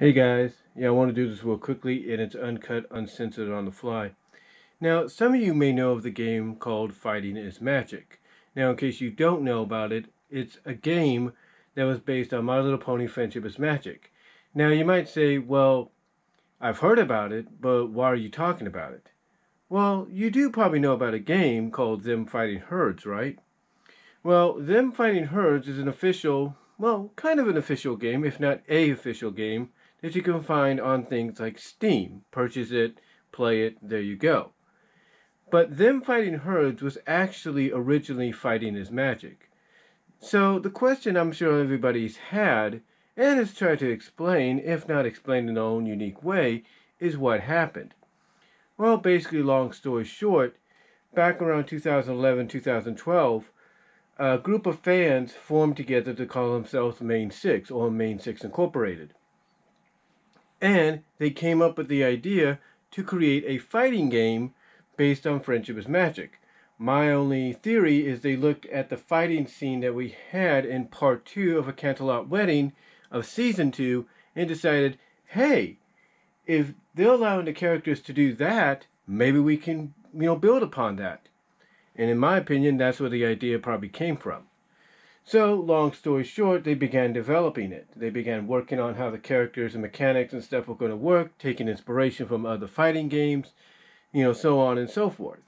Hey guys, I want to do this real quickly and it's uncut, uncensored on the fly. Now, some of you may know of the game called Fighting is Magic. Now, in case you don't know about it, it's a game that was based on My Little Pony Friendship is Magic. Now, you might say, well, I've heard about it, but why are you talking about it? Well, you do probably know about a game called Them Fighting Herds, right? Well, Them Fighting Herds is an official, well, kind of an official game, if not a official game, that you can find on things like Steam. Purchase it, play it, there you go. But Them Fighting Herds was actually originally Fighting is Magic. So the question I'm sure everybody's had, and has tried to explain, if not explained in their own unique way, is what happened. Well, basically, long story short, back around 2011, 2012, a group of fans formed together to call themselves Main Six, or Main Six Incorporated. And they came up with the idea to create a fighting game based on Friendship is Magic. My only theory is they looked at the fighting scene that we had in part 2 of A Canterlot Wedding of season 2 and decided, hey, if they're allowing the characters to do that, maybe we can, build upon that. And in my opinion, that's where the idea probably came from. So, long story short, they began developing it. They began working on how the characters and mechanics and stuff were going to work, taking inspiration from other fighting games, so on and so forth.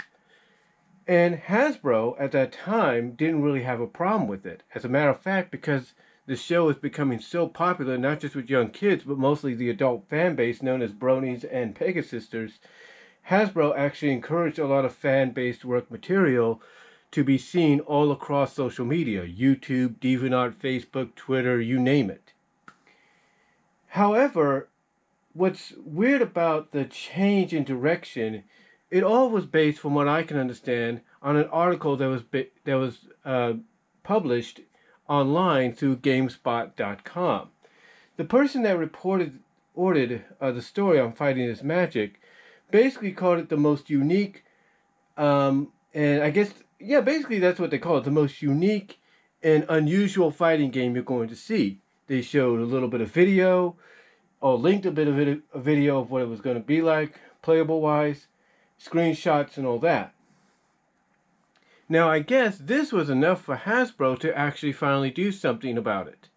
And Hasbro, at that time, didn't really have a problem with it. As a matter of fact, because the show is becoming so popular, not just with young kids, but mostly the adult fan base known as Bronies and Pegasisters, Hasbro actually encouraged a lot of fan-based work material to be seen all across social media, YouTube, DeviantArt, Facebook, Twitter, you name it. However, what's weird about the change in direction, it all was based, from what I can understand, on an article that was published online through GameSpot.com. The person that ordered the story on Fighting is Magic basically called it the most unique, and I guess, basically that's what they call it, the most unique and unusual fighting game you're going to see. They showed a little bit of video, or linked a bit of a video of what it was going to be like, playable-wise, screenshots and all that. Now, I guess this was enough for Hasbro to actually finally do something about it.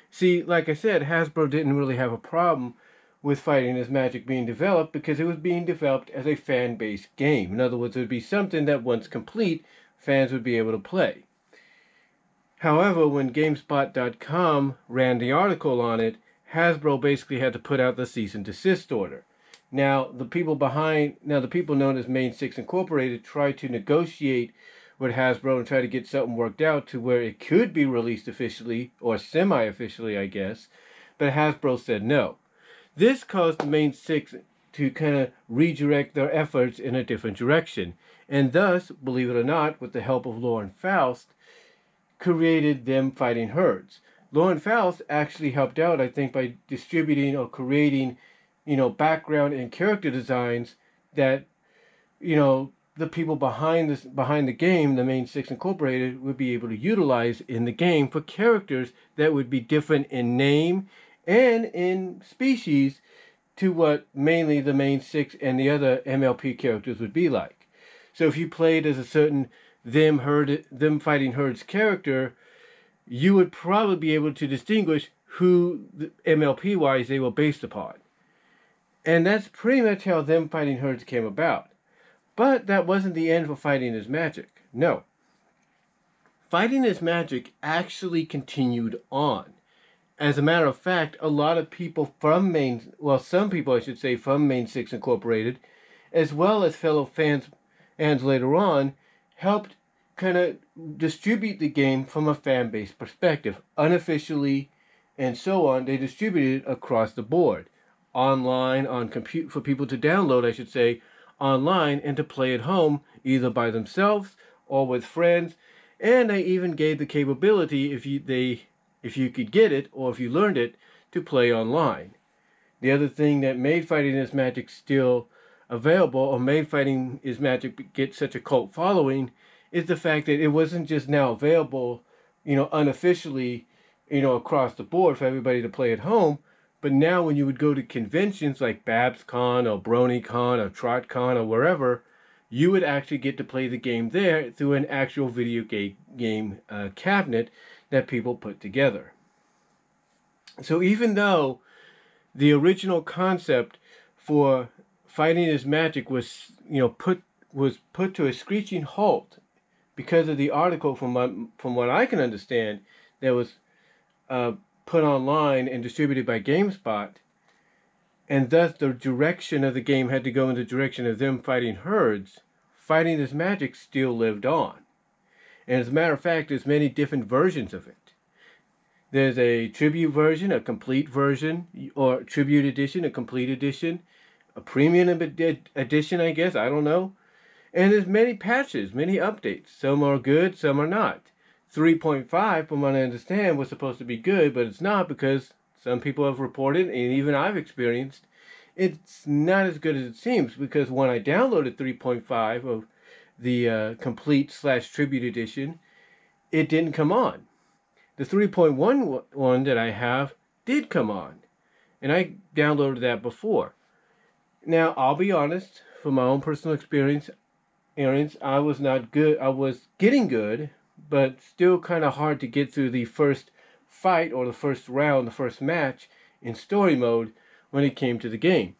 See, like I said, Hasbro didn't really have a problem with Fighting is Magic being developed because it was being developed as a fan-based game. In other words, it would be something that once complete, fans would be able to play. However, when GameSpot.com ran the article on it, Hasbro basically had to put out the cease and desist order. Now, the people known as Main Six Incorporated tried to negotiate with Hasbro and try to get something worked out to where it could be released officially, or semi-officially, I guess, but Hasbro said no. This caused the Main Six to kind of redirect their efforts in a different direction, and thus, believe it or not, with the help of Lauren Faust, created Them Fighting Herds. Lauren Faust actually helped out, I think, by distributing or creating, background and character designs that, the people behind the game, the Main Six Incorporated, would be able to utilize in the game for characters that would be different in name and in species to what mainly the Main Six and the other MLP characters would be like. So if you played as a certain Them Fighting Herds character, you would probably be able to distinguish who MLP-wise they were based upon. And that's pretty much how Them Fighting Herds came about. But that wasn't the end for Fighting is Magic. No. Fighting is Magic actually continued on. As a matter of fact, a lot of people some people I should say from Main Six Incorporated, as well as fellow fans later on, helped kind of distribute the game from a fan-based perspective. Unofficially and so on, they distributed it across the board. Online, for people to download, I should say, online and to play at home, either by themselves or with friends. And they even gave the capability, if you could get it, or if you learned it, to play online. The other thing that made Fighting is Magic still available, or made Fighting is Magic get such a cult following, is the fact that it wasn't just now available, unofficially, across the board for everybody to play at home, But now when you would go to conventions like BabsCon or BronyCon or TrotCon or wherever, you would actually get to play the game there through an actual video game cabinet that people put together. So even though the original concept for Fighting is Magic was, put to a screeching halt because of the article, from what I can understand, that was put online and distributed by GameSpot, and thus the direction of the game had to go in the direction of them fighting herds. Fighting is Magic still lived on, and as a matter of fact, there's many different versions of it. There's a tribute version, a complete version, or tribute edition, a complete edition, a premium edition, I guess, I don't know. And there's many patches, many updates. Some are good, some are not. 3.5, from what I understand, was supposed to be good, but it's not, because some people have reported, and even I've experienced, it's not as good as it seems, because when I downloaded 3.5 of the complete/tribute edition, it didn't come on. The 3.1 one that I have did come on, and I downloaded that before. Now, I'll be honest, from my own personal experience, I was not good. I was getting good, but still kind of hard to get through the first fight or the first round, the first match in story mode when it came to the game.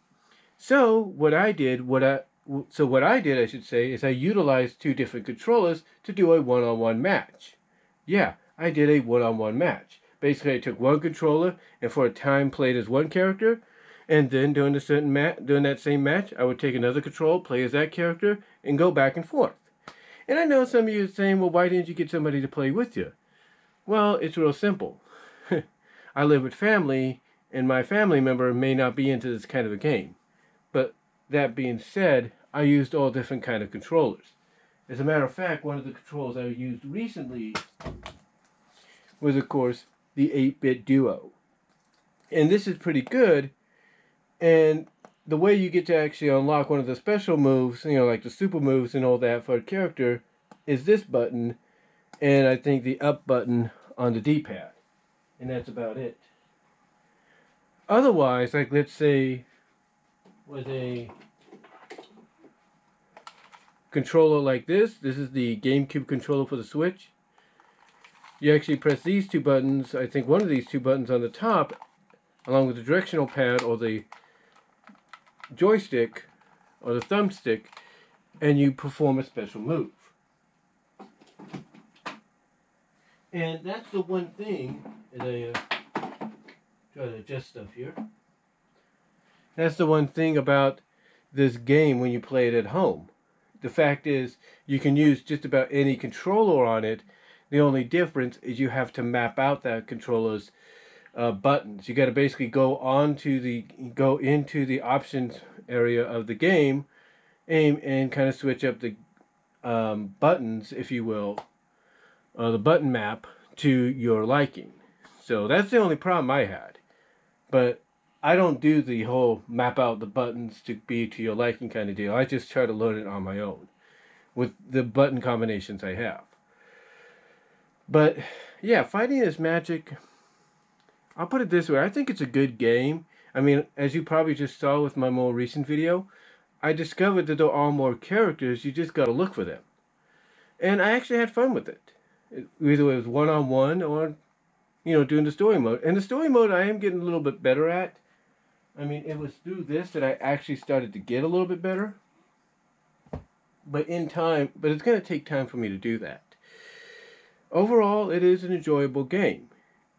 So what I did, I should say, is I utilized two different controllers to do a one-on-one match. Yeah, I did a one-on-one match. Basically, I took one controller and for a time played as one character, and then during that same match, I would take another controller, play as that character, and go back and forth. And I know some of you are saying, well, why didn't you get somebody to play with you? Well, it's real simple. I live with family, and my family member may not be into this kind of a game. But that being said, I used all different kind of controllers. As a matter of fact, one of the controllers I used recently was, of course, the 8-bit Duo. And this is pretty good, and the way you get to actually unlock one of the special moves, like the super moves and all that for a character, is this button, and I think the up button on the D-pad. And that's about it. Otherwise, like let's say, with a controller like this is the GameCube controller for the Switch. You actually press these two buttons, I think one of these two buttons on the top, along with the directional pad or the joystick or the thumbstick, and you perform a special move. And that's the one thing, as I try to adjust stuff here, that's the one thing about this game when you play it at home. The fact is, you can use just about any controller on it. The only difference is you have to map out that controller's buttons. You got to basically go into the options area of the game, and kind of switch up the buttons, if you will, the button map to your liking. So that's the only problem I had. But I don't do the whole map out the buttons to be to your liking kind of deal. I just try to learn it on my own with the button combinations I have. But yeah, Fighting is Magic, I'll put it this way, I think it's a good game. I mean, as you probably just saw with my more recent video, I discovered that there are more characters, you just gotta look for them. And I actually had fun with it. Either it was one-on-one or, doing the story mode. And the story mode I am getting a little bit better at. I mean, it was through this that I actually started to get a little bit better. But it's going to take time for me to do that. Overall, it is an enjoyable game.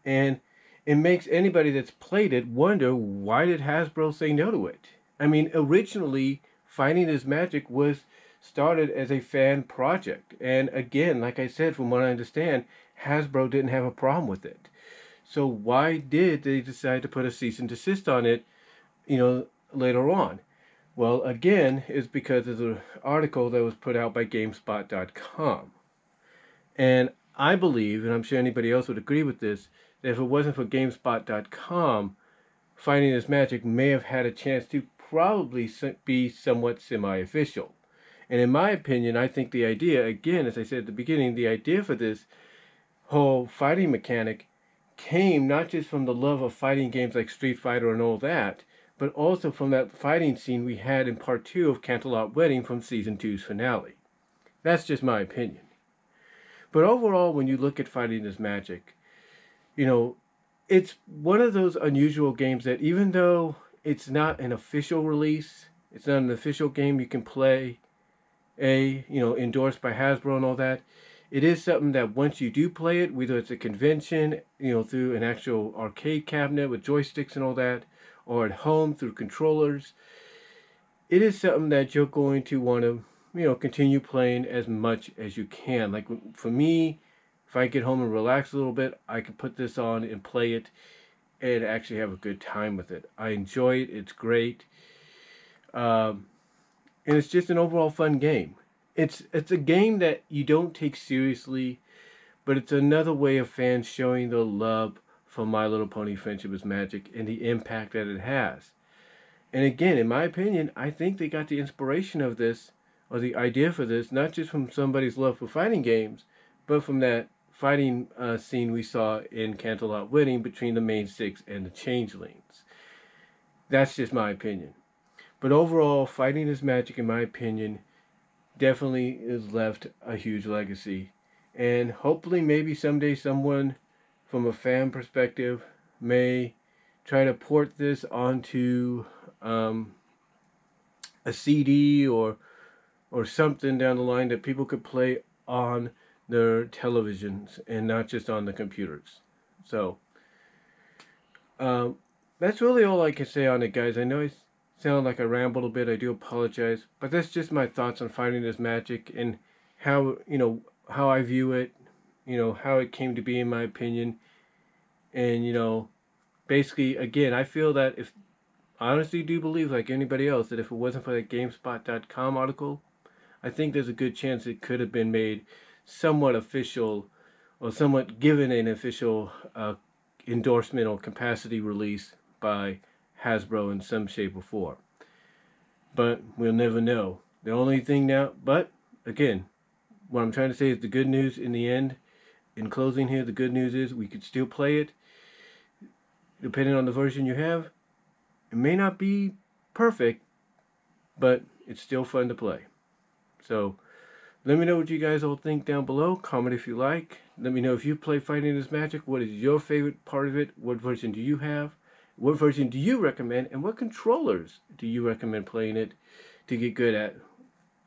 And it makes anybody that's played it wonder, why did Hasbro say no to it? I mean, originally, Fighting is Magic was started as a fan project. And again, like I said, from what I understand, Hasbro didn't have a problem with it. So why did they decide to put a cease and desist on it, later on? Well, again, it's because of the article that was put out by GameSpot.com. And I believe, and I'm sure anybody else would agree with this, that if it wasn't for GameSpot.com, Fighting is Magic may have had a chance to probably be somewhat semi-official. And in my opinion, I think the idea, again, as I said at the beginning, the idea for this whole fighting mechanic came not just from the love of fighting games like Street Fighter and all that, but also from that fighting scene we had in part 2 of Canterlot Wedding from season two's finale. That's just my opinion. But overall, when you look at Fighting is Magic, you know, it's one of those unusual games that even though it's not an official release, it's not an official game you can play, endorsed by Hasbro and all that, it is something that once you do play it, whether it's a convention, through an actual arcade cabinet with joysticks and all that, or at home through controllers, it is something that you're going to want to, continue playing as much as you can. Like for me, if I get home and relax a little bit, I can put this on and play it and actually have a good time with it. I enjoy it. It's great. And it's just an overall fun game. It's a game that you don't take seriously, but it's another way of fans showing the love for My Little Pony Friendship is Magic and the impact that it has. And again, in my opinion, I think they got the inspiration of this, or the idea for this, not just from somebody's love for fighting games, but from that fighting scene we saw in Canterlot Wedding between the main six and the changelings. That's just my opinion. But overall, Fighting is Magic, in my opinion, definitely has left a huge legacy. And hopefully, maybe someday someone from a fan perspective may try to port this onto a CD or something down the line that people could play on their televisions and not just on the computers. So that's really all I can say on it, guys. I know I sound like I rambled a bit. I do apologize, but that's just my thoughts on Fighting is Magic and how how I view it. How it came to be, in my opinion, and basically, again, I feel that if I honestly do believe, like anybody else, that if it wasn't for that GameSpot.com article, I think there's a good chance it could have been made somewhat official or somewhat given an official endorsement or capacity release by Hasbro in some shape or form. But we'll never know. The only thing now, but again, what I'm trying to say is the good news in the end, in closing here, the good news is we could still play it depending on the version you have. It may not be perfect, but it's still fun to play. So let me know what you guys all think down below. Comment if you like. Let me know if you play Fighting is Magic. What is your favorite part of it? What version do you have? What version do you recommend? And what controllers do you recommend playing it to get good at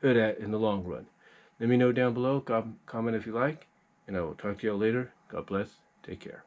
in the long run? Let me know down below. Comment if you like. And I will talk to you all later. God bless. Take care.